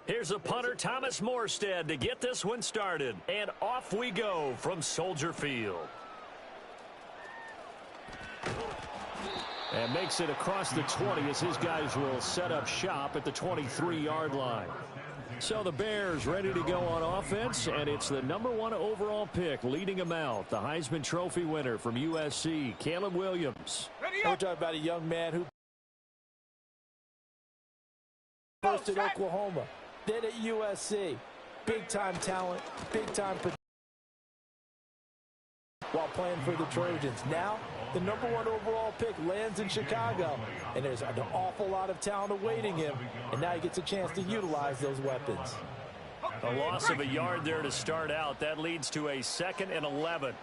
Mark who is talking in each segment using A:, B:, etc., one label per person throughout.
A: Here's a punter, Thomas Morstead, to get this one started. And off we go from Soldier Field. And makes it across the 20 as his guys will set up shop at the 23-yard line. So the Bears ready to go on offense, and it's the #1 overall pick leading them out, the Heisman Trophy winner from USC, Caleb Williams.
B: We're talking about a young man who first at Oklahoma, then at USC. Big-time talent, big-time while playing for the Trojans. Now, the #1 overall pick lands in Chicago, and there's an awful lot of talent awaiting him, and now he gets a chance to utilize those weapons.
A: A loss of a yard there to start out. That leads to a 2nd and 11.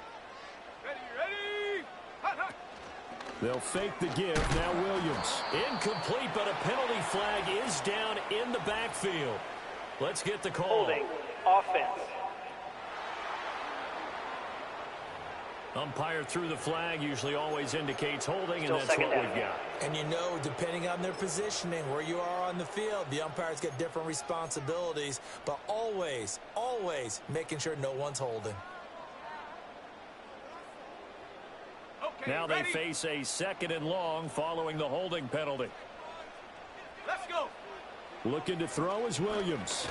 C: Ready.
A: They'll fake the give. Now Williams. Incomplete, but a penalty flag is down in the backfield. Let's get the call.
D: Holding. Offense.
A: Umpire threw the flag, usually always indicates holding, and that's what we've got.
B: And you know, depending on their positioning, where you are on the field, the umpire's got different responsibilities, but always, always making sure no one's holding.
C: Okay,
A: now they face a 2nd and long following the holding penalty.
C: Let's go.
A: Looking to throw is Williams.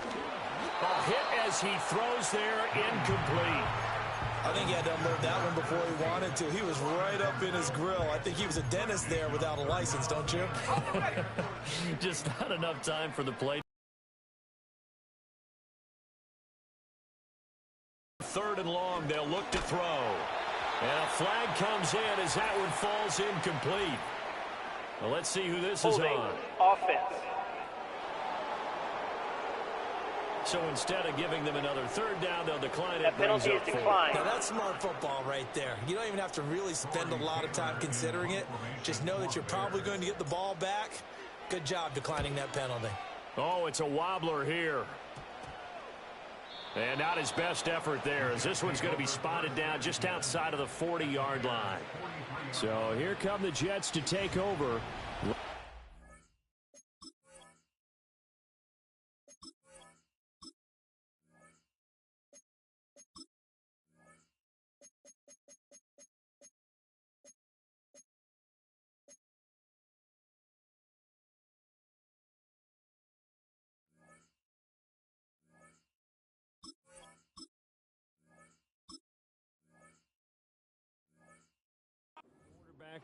A: A hit as he throws there, incomplete.
B: I think he had to unload that one before he wanted to. He was right up in his grill. I think he was a dentist there without a license, don't you?
A: Just not enough time for the play. 3rd and long, they'll look to throw. And a flag comes in as that one falls incomplete. Well, let's see who this is on.
D: Offense.
A: So instead of giving them another 3rd down, they'll decline it.
D: That penalty is declined.
B: Now that's smart football right there. You don't even have to really spend a lot of time considering it. Just know that you're probably going to get the ball back. Good job declining that penalty.
A: Oh, it's a wobbler here. And not his best effort there, as this one's going to be spotted down just outside of the 40-yard line. So here come the Jets to take over.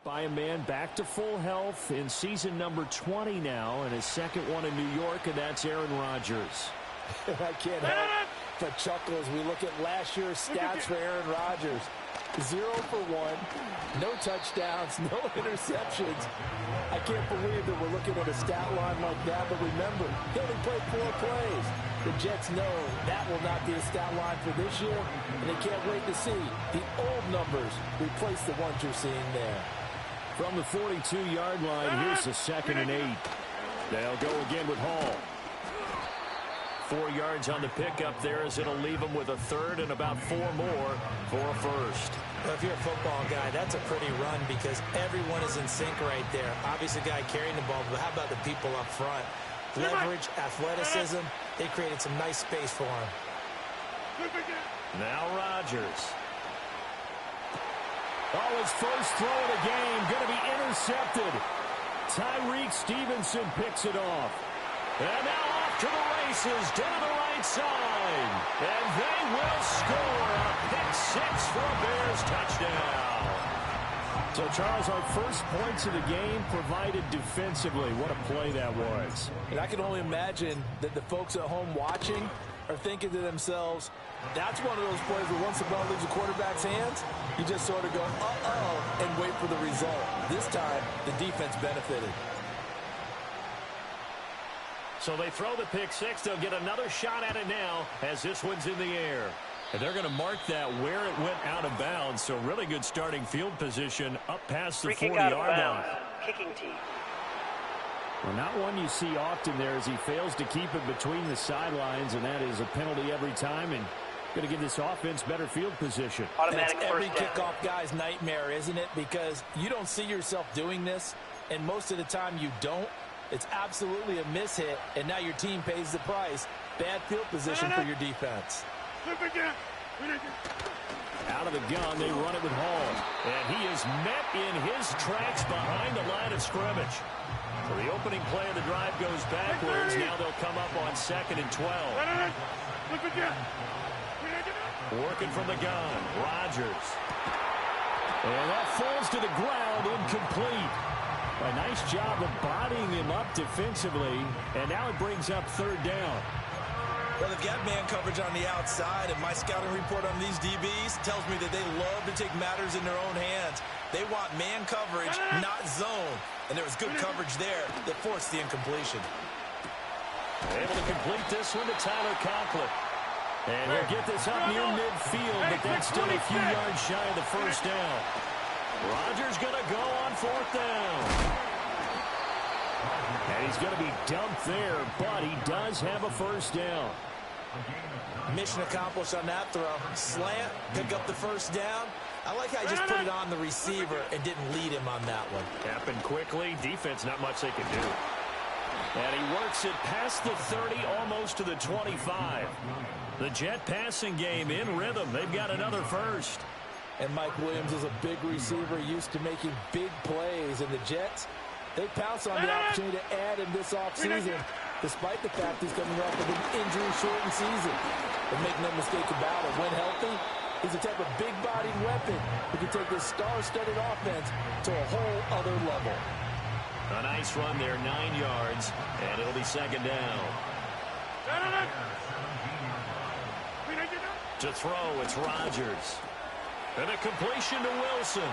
A: By a man back to full health in season number 20 now, and his 2nd one in New York, and that's Aaron Rodgers.
B: I can't help but chuckle as we look at last year's stats for Aaron Rodgers. 0 for 1, no touchdowns, no interceptions. I can't believe that we're looking at a stat line like that, but remember, he only played 4 plays. The Jets know that will not be a stat line for this year, and they can't wait to see the old numbers replace the ones you're seeing there.
A: From the 42-yard line, here's the 2nd and 8. They'll go again with Hall. 4 yards on the pickup there as it'll leave them with a 3rd and about 4 more for a 1st.
B: Well, if you're a football guy, that's a pretty run because everyone is in sync right there. Obviously, the guy carrying the ball, but how about the people up front? Leverage, athleticism, they created some nice space for him.
A: Now Rodgers. Oh, his first throw of the game going to be intercepted. Tyreek Stevenson picks it off. And now off to the races down the right side. And they will score a pick-6 for a Bears touchdown. So, Charles, our first points of the game provided defensively. What a play that was.
B: And I can only imagine that the folks at home watching are thinking to themselves, that's one of those plays where once the ball leaves the quarterback's hands, you just sort of go, uh-oh, and wait for the result. This time, the defense benefited.
A: So they throw the pick-6. They'll get another shot at it now as this one's in the air. And they're going to mark that where it went out of bounds. So really good starting field position up past the 40-yard line.
D: Kicking team.
A: Well, not one you see often there as he fails to keep it between the sidelines, and that is a penalty every time, and going to give this offense better field position.
D: Automatic
B: That's every
D: first down.
B: kickoff guy's nightmare, isn't it? Because you don't see yourself doing this, and most of the time you don't. It's absolutely a mishit, and now your team pays the price. Bad field position for your defense.
A: Out of the gun, they run it with Hall. And he is met in his tracks behind the line of scrimmage. So the opening play of the drive goes backwards. Now they'll come up on 2nd and 12. Working from the gun, Rodgers. And that falls to the ground, incomplete. A nice job of bodying him up defensively, and now it brings up 3rd down.
B: Well, they've got man coverage on the outside, and my scouting report on these DBs tells me that they love to take matters in their own hands. They want man coverage, not zone. And there was good coverage there that forced the incompletion.
A: Able to complete this one to Tyler Conklin. And he'll get this up near midfield, but that's still a few yards shy of the 1st down. Rodgers going to go on 4th down. And he's going to be dumped there, but he does have a 1st down.
B: Mission accomplished on that throw. Slant, pick up the 1st down. I like how he just put it on the receiver and didn't lead him on that one.
A: Happened quickly. Defense, not much they can do. And he works it past the 30, almost to the 25. The Jet passing game in rhythm. They've got another 1st.
B: And Mike Williams is a big receiver, used to making big plays. And the Jets, they pounce on the opportunity to add him this offseason, despite the fact he's coming off of an injury-shortened season. But make no mistake about it, when healthy, he's the type of big-bodied weapon who can take this star-studded offense to a whole other level.
A: A nice run there, 9 yards, and it'll be 2nd down. To throw, it's Rodgers. And a completion to Wilson.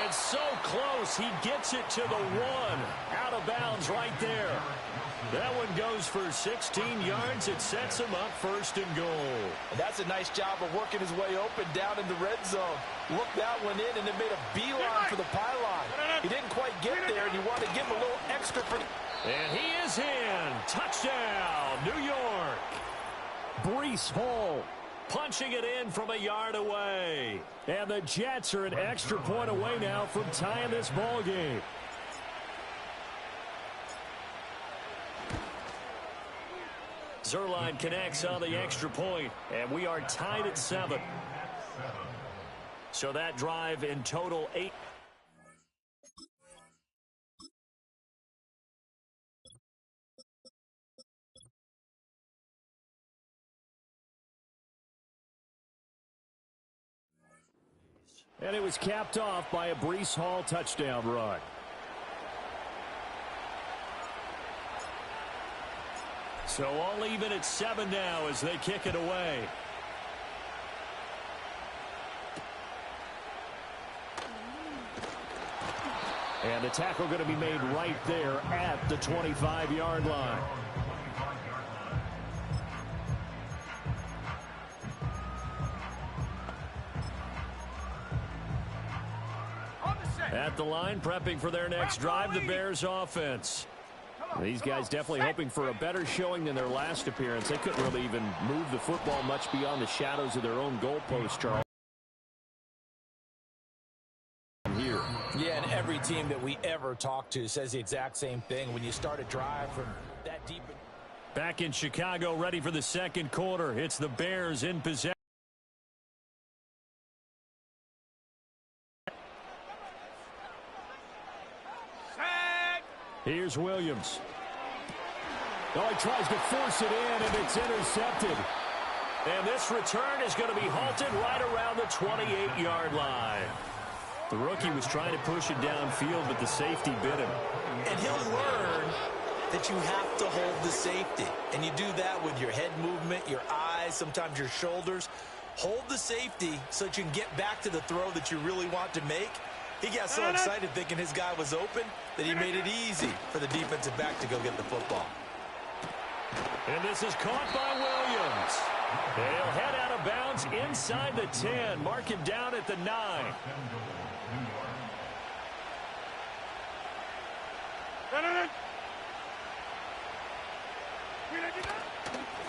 A: And so close, he gets it to the 1. Out of bounds right there. That one goes for 16 yards. It sets him up 1st and goal.
B: And that's a nice job of working his way open down in the red zone. Looked that one in and then made a beeline for the pylon. He didn't quite get there, and you want to give him a little extra for...
A: And he is in. Touchdown, New York. Breece Hall punching it in from a yard away. And the Jets are an extra point away now from tying this ball game. Zerline connects on the extra point, and we are tied at 7. So that drive in total 8. And it was capped off by a Breece Hall touchdown run. So all even at 7 now as they kick it away. And the tackle going to be made right there at the 25-yard line. At the line, prepping for their next drive, the Bears offense. These guys definitely hoping for a better showing than their last appearance. They couldn't really even move the football much beyond the shadows of their own goalpost, Charles. Here.
B: Yeah, and every team that we ever talk to says the exact same thing. When you start a drive from that deep.
A: Back in Chicago, ready for the 2nd quarter. It's the Bears in possession. Here's Williams. Oh, he tries to force it in, and it's intercepted. And this return is going to be halted right around the 28-yard line. The rookie was trying to push it downfield, but the safety bit him.
B: And he'll learn that you have to hold the safety. And you do that with your head movement, your eyes, sometimes your shoulders. Hold the safety so that you can get back to the throw that you really want to make. He got so excited thinking his guy was open that he made it easy for the defensive back to go get the football.
A: And this is caught by Williams. They'll head out of bounds inside the 10. Mark him down at the 9.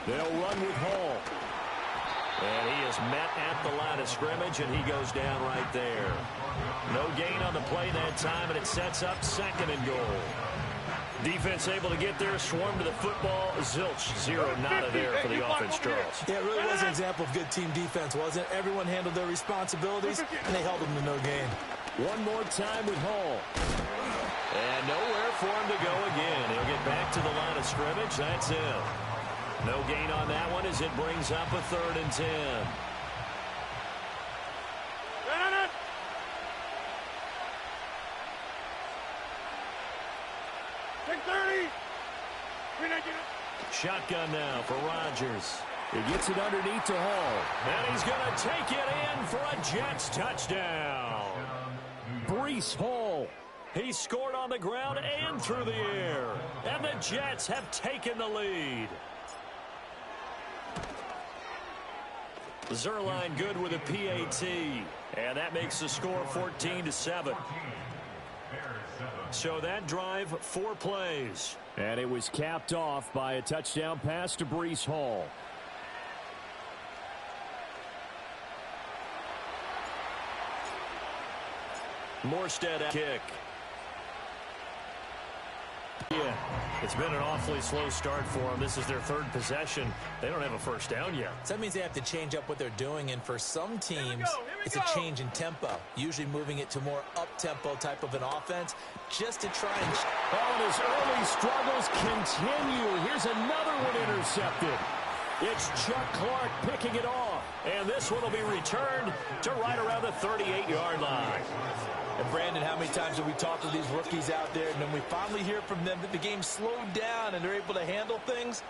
A: They'll run with Hall. And he is met at the line of scrimmage, and he goes down right there. No gain on the play that time, and it sets up 2nd and goal. Defense able to get there, swarm to the football. Zilch, zero, nada there for the offense, Charles.
B: Yeah, it really was an example of good team defense, wasn't it? Everyone handled their responsibilities, and they held them to no gain.
A: One more time with Hall. And nowhere for him to go again. He'll get back to the line of scrimmage. That's it. No gain on that one as it brings up a 3rd and 10. Shotgun now for Rodgers. He gets it underneath to Hall. And he's going to take it in for a Jets touchdown. Breece Hall. He scored on the ground and through the air. And the Jets have taken the lead. Zerline good with a PAT. And that makes the score 14-7. So that drive, 4 plays. And it was capped off by a touchdown pass to Breece Hall. Morstead kick. Yeah, it's been an awfully slow start for them. This is their 3rd possession. They don't have a first down yet.
B: So that means they have to change up what they're doing, and for some teams, it's a change in tempo, usually moving it to more up-tempo type of an offense, just to try and...
A: Oh, and his early struggles continue. Here's another one intercepted. It's Chuck Clark picking it off, and this one will be returned to right around the 38-yard line.
B: And Brandon, how many times have we talked to these rookies out there, and then we finally hear from them that the game slowed down and they're able to handle things?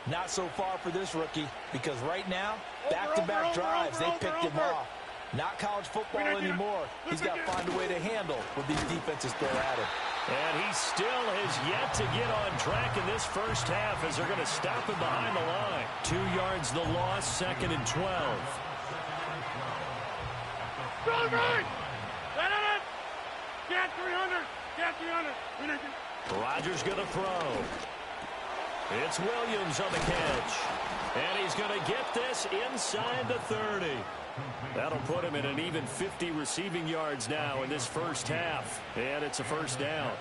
B: Not so far for this rookie, because right now, back-to-back drives, they picked him off. Not college football anymore. He's got to find a way to handle what these defenses throw at him.
A: And he still has yet to get on track in this first half as they're going to stop him behind the line. 2 yards the loss, 2nd and 12.
C: Get 300! Get 300!
A: Rodgers going to throw. It's Williams on the catch. And he's going to get this inside the 30. That'll put him in an even 50 receiving yards now in this first half. And it's a first down.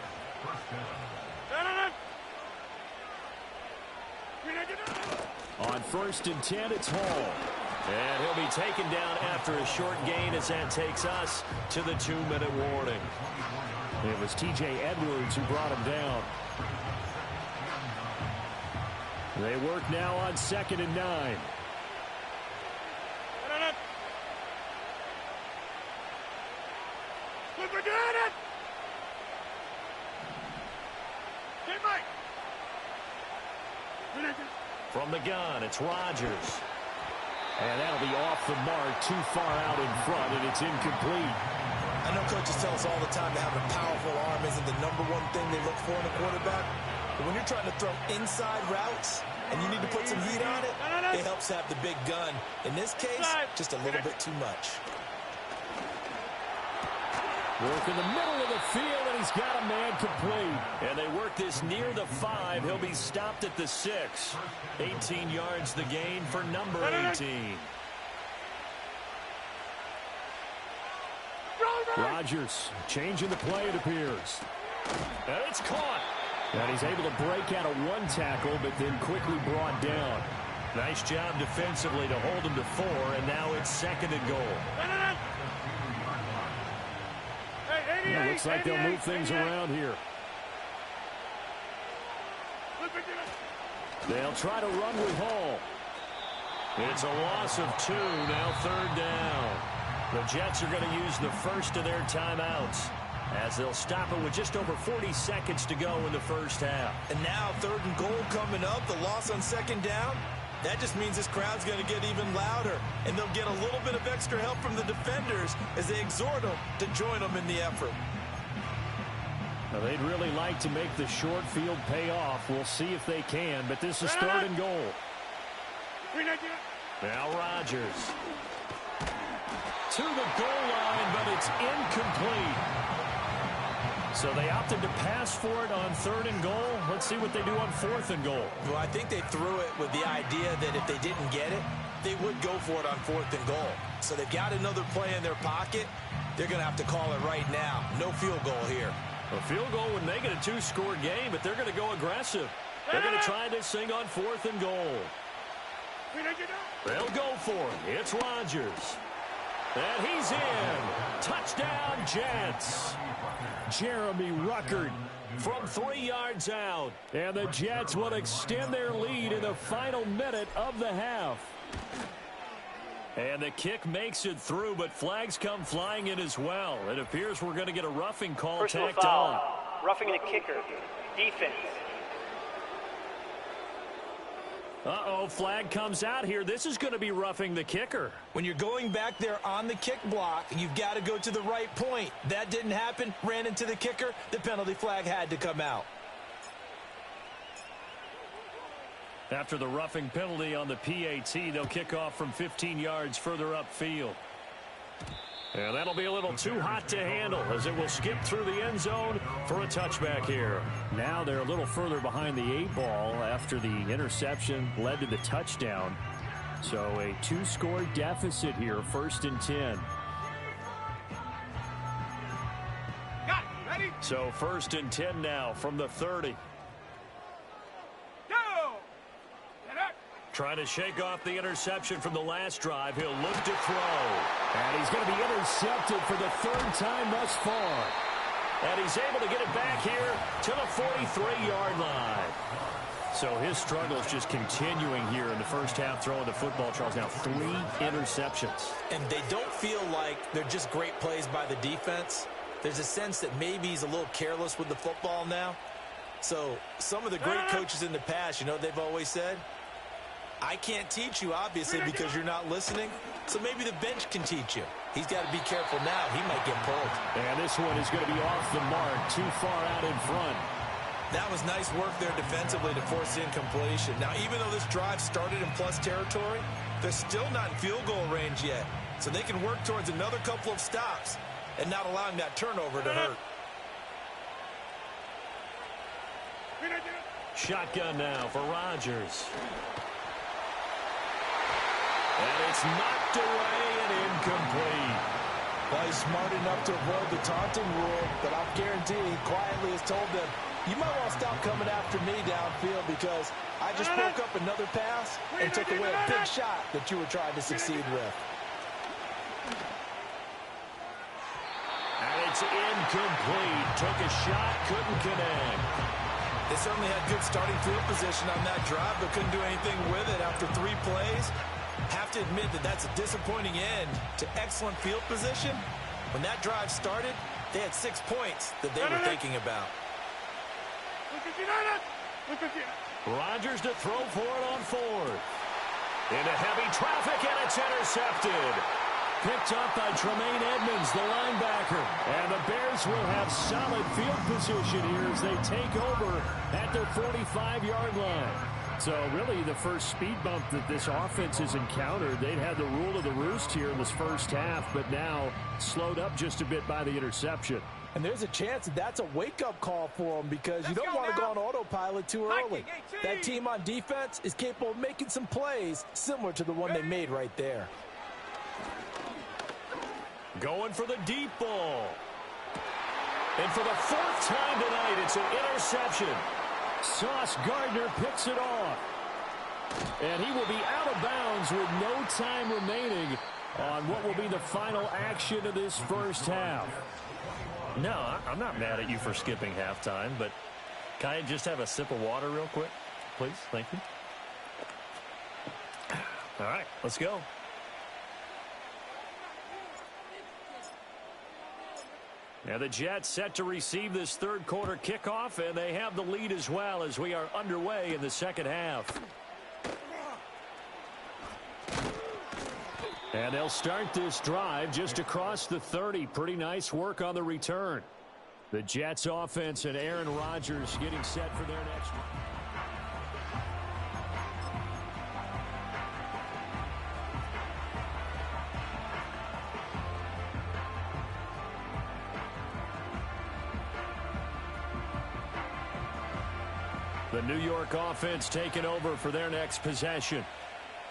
A: On 1st and 10, it's Hall. And he'll be taken down after a short gain as that takes us to the 2-minute warning. It was T.J. Edwards who brought him down. They work now on 2nd and 9. From the gun, it's Rodgers. And that'll be off the mark, too far out in front, and it's incomplete.
B: I know coaches tell us all the time that having a powerful arm isn't the #1 thing they look for in a quarterback. But when you're trying to throw inside routes and you need to put some heat on it, it helps to have the big gun. In this case, just a little bit too much.
A: Work in the middle of the field, and he's got a man complete. And they work this near the 5. He'll be stopped at the 6. 18 yards the gain for number 18. Rodgers changing the play, it appears. And it's caught. And he's able to break out of 1 tackle, but then quickly brought down. Nice job defensively to hold him to 4, and now it's 2nd and goal. It looks like they'll move things around here. They'll try to run with Hall. It's a loss of 2, now 3rd down. The Jets are going to use the first of their timeouts as they'll stop it with just over 40 seconds to go in the first half.
B: And now 3rd and goal coming up, the loss on 2nd down. That just means this crowd's going to get even louder, and they'll get a little bit of extra help from the defenders as they exhort them to join them in the effort.
A: Now, they'd really like to make the short field pay off. We'll see if they can, but this is 3rd and goal. Now Rodgers. To the goal line, but it's incomplete. So they opted to pass for it on 3rd and goal. Let's see what they do on 4th and goal.
B: Well, I think they threw it with the idea that if they didn't get it, they would go for it on 4th and goal. So they've got another play in their pocket. They're going to have to call it right now. No field goal here.
A: A field goal would make it a two-score game, but they're going to go aggressive. They're going to try this thing on 4th and goal. They'll go for it. It's Rodgers. And he's in. Touchdown, Jets. Jeremy Ruckert from 3 yards out. And the Jets will extend their lead in the final minute of the half. And the kick makes it through, but flags come flying in as well. It appears we're going to get a roughing call tacked on.
D: Roughing the kicker. Defense.
A: Uh-oh, flag comes out here. This is going to be roughing the kicker.
B: When you're going back there on the kick block, you've got to go to the right point. That didn't happen. Ran into the kicker. The penalty flag had to come out.
A: After the roughing penalty on the PAT, they'll kick off from 15 yards further upfield. And that'll be a little too hot to handle as it will skip through the end zone for a touchback here. Now they're a little further behind the 8-ball after the interception led to the touchdown. So a 2-score deficit here, 1st and 10.
C: Got it. Ready?
A: So 1st and 10 now from the 30.
C: Go! Get up!
A: Trying to shake off the interception from the last drive. He'll look to throw. And he's going to be intercepted for the 3rd time thus far. And he's able to get it back here to the 43-yard line. So his struggles just continuing here in the first half throwing the football. Charles, now 3 interceptions.
B: And they don't feel like they're just great plays by the defense. There's a sense that maybe he's a little careless with the football now. So some of the great coaches in the past, you know, they've always said, I can't teach you, obviously, because you're not listening. So maybe the bench can teach you. He's got to be careful now. He might get pulled.
A: And this one is going to be off the mark, too far out in front.
B: That was nice work there defensively to force the incompletion. Now, even though this drive started in plus territory, they're still not in field goal range yet. So they can work towards another couple of stops and not allowing that turnover to hurt.
A: Shotgun now for Rodgers. And it's knocked away and incomplete.
B: Well, he's smart enough to avoid the taunting rule, but I guarantee he quietly has told them, you might want to stop coming after me downfield because I just broke up another pass and took away a big shot that you were trying to succeed with.
A: And it's incomplete. Took a shot, couldn't connect.
B: They certainly had good starting field position on that drive, but couldn't do anything with it after 3 plays. Have to admit that that's a disappointing end to excellent field position. When that drive started, they had 6 points that they were thinking about.
A: Rodgers to throw for it on 4th. Into heavy traffic, and it's intercepted. Picked up by Tremaine Edmonds, the linebacker. And the Bears will have solid field position here as they take over at their 45-yard line. So really the first speed bump that this offense has encountered, they'd had the rule of the roost here in this first half, but now slowed up just a bit by the interception.
B: And there's a chance that that's a wake-up call for them because you don't want to go on autopilot too early. That team on defense is capable of making some plays similar to the one they made right there.
A: Going for the deep ball. And for the 4th time tonight, it's an interception. Sauce Gardner picks it off. And he will be out of bounds with no time remaining on what will be the final action of this first half. No, I'm not mad at you for skipping halftime, but can I just have a sip of water real quick? Please, thank you. All right, let's go. Now the Jets set to receive this 3rd quarter kickoff, and they have the lead as well as we are underway in the second half. And they'll start this drive just across the 30. Pretty nice work on the return. The Jets offense and Aaron Rodgers getting set for their next drive. The New York offense taking over for their next possession.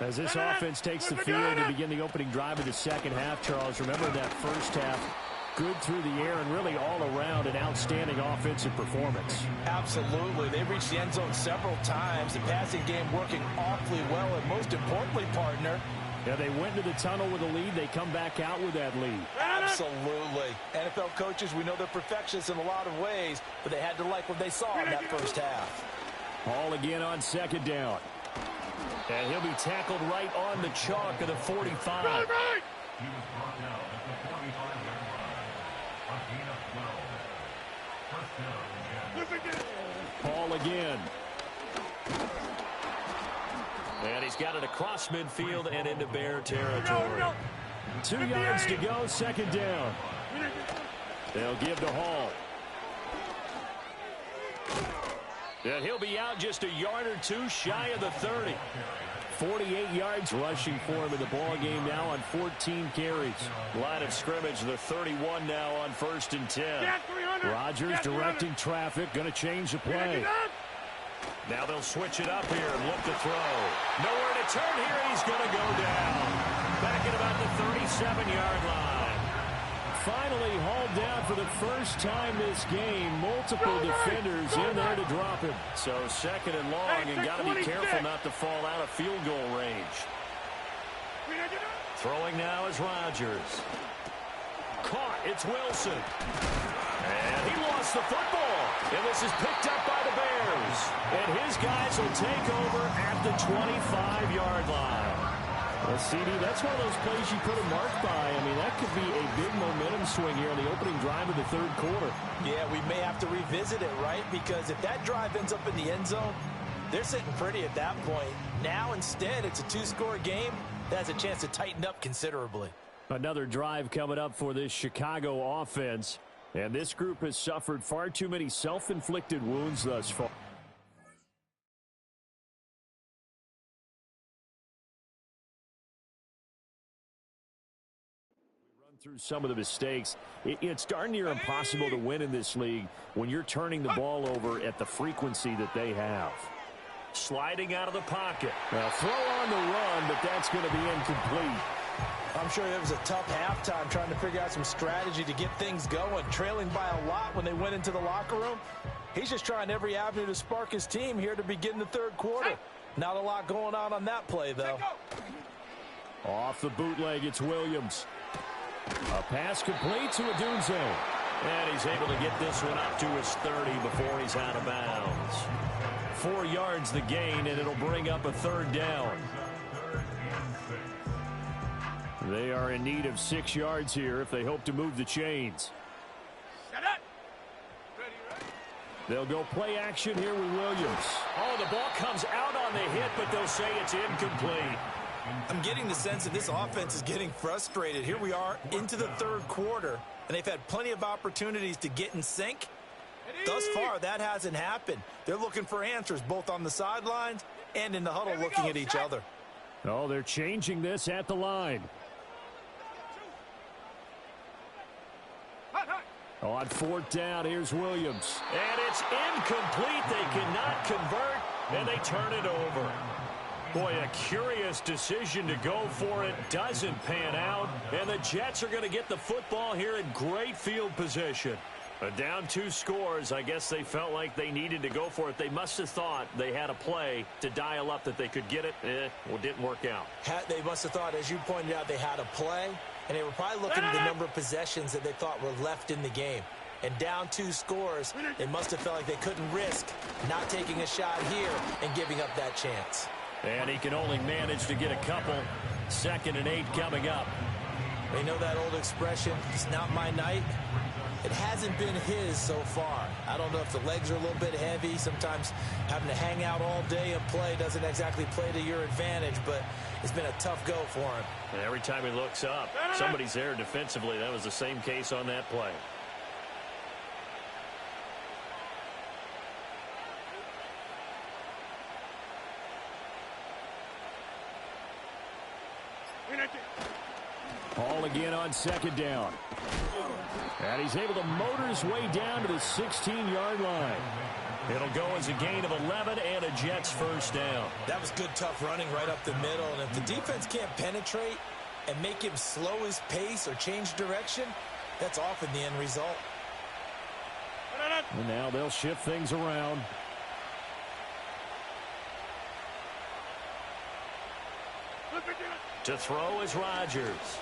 A: As this offense takes the field to begin the opening drive of the second half, Charles, remember that first half, good through the air and really all around an outstanding offensive performance.
B: Absolutely. They reached the end zone several times. The passing game working awfully well, and most importantly, partner,
A: yeah, they went into the tunnel with a lead. They come back out with that lead.
B: Absolutely. NFL coaches, we know they're perfectionists in a lot of ways, but they had to like what they saw in that first half.
A: Ball again on second down. And he'll be tackled right on the chalk of the 45.
C: Right.
A: Ball again. And he's got it across midfield and into Bear territory. 2 yards to go, second down. They'll give to Hall. And he'll be out just a yard or two shy of the 30. 48 yards rushing for him in the ball game now on 14 carries. Line of scrimmage, the 31 now on 1st and 10. Rodgers directing traffic, going to change the play. Now they'll switch it up here and look to throw. Nowhere to turn here. He's going to go down. Back at about the 37-yard line. Finally hauled down for the first time this game. Multiple defenders in there to drop him. So second and long, and got to be careful not to fall out of field goal range. Throwing now is Rodgers. Caught. It's Wilson. And he lost the football. And this is picked up by the Bears. And his guys will take over at the 25-yard line. Well, CD, that's one of those plays you put a mark by. I mean, that could be a big momentum swing here on the opening drive of the third quarter.
B: Yeah, we may have to revisit it, right? Because if that drive ends up in the end zone, they're sitting pretty at that point. Now, instead, it's a two-score game. That has a chance to tighten up considerably.
A: Another drive coming up for this Chicago offense. And this group has suffered far too many self-inflicted wounds thus far. We run through some of the mistakes. It's darn near impossible to win in this league when you're turning the ball over at the frequency that they have. Sliding out of the pocket. Now throw on the run, but that's going to be incomplete.
B: I'm sure it was a tough halftime trying to figure out some strategy to get things going. Trailing by a lot when they went into the locker room. He's just trying every avenue to spark his team here to begin the third quarter. Not a lot going on that play, though.
A: Off the bootleg, it's Williams. A pass complete to Odunze. And he's able to get this one up to his 30 before he's out of bounds. 4 yards the gain, and it'll bring up a third down. They are in need of 6 yards here if they hope to move the chains. They'll go play action here with Williams. Oh, the ball comes out on the hit, but they'll say it's incomplete.
B: I'm getting the sense that this offense is getting frustrated. Here we are into the third quarter, and they've had plenty of opportunities to get in sync. Thus far, that hasn't happened. They're looking for answers both on the sidelines and in the huddle looking at each other.
A: Oh, they're changing this at the line. On fourth down, here's Williams. And it's incomplete. They cannot convert, and they turn it over. Boy, a curious decision to go for it. Doesn't pan out, and the Jets are going to get the football here in great field position. Down 2 scores. I guess they felt like they needed to go for it. They must have thought they had a play to dial up that they could get it. Well, it didn't work out.
B: They must have thought, as you pointed out, they had a play, and they were probably looking at the number of possessions that they thought were left in the game. And down 2 scores, they must have felt like they couldn't risk not taking a shot here and giving up that chance.
A: And he can only manage to get a couple. 2nd and 8 coming up.
B: They know that old expression, it's not my night. It hasn't been his so far. I don't know if the legs are a little bit heavy. Sometimes having to hang out all day and play doesn't exactly play to your advantage, but it's been a tough go for him.
A: And every time he looks up, somebody's there defensively. That was the same case on that play. Ball again on 2nd down. And he's able to motor his way down to the 16-yard line. It'll go as a gain of 11 and a Jets first down.
B: That was good, tough running right up the middle. And if the defense can't penetrate and make him slow his pace or change direction, That's often the end result.
A: And now they'll shift things around. To throw is Rodgers.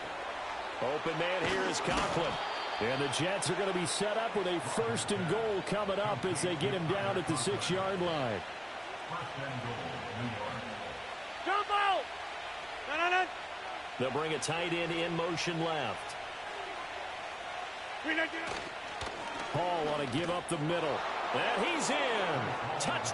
A: Open man here is Conklin. And the Jets are going to be set up with a 1st and goal coming up as they get him down at the 6-yard line.
C: Jump out!
A: They'll bring a tight end in motion left. Hall want to give up the middle. And he's in. Touch.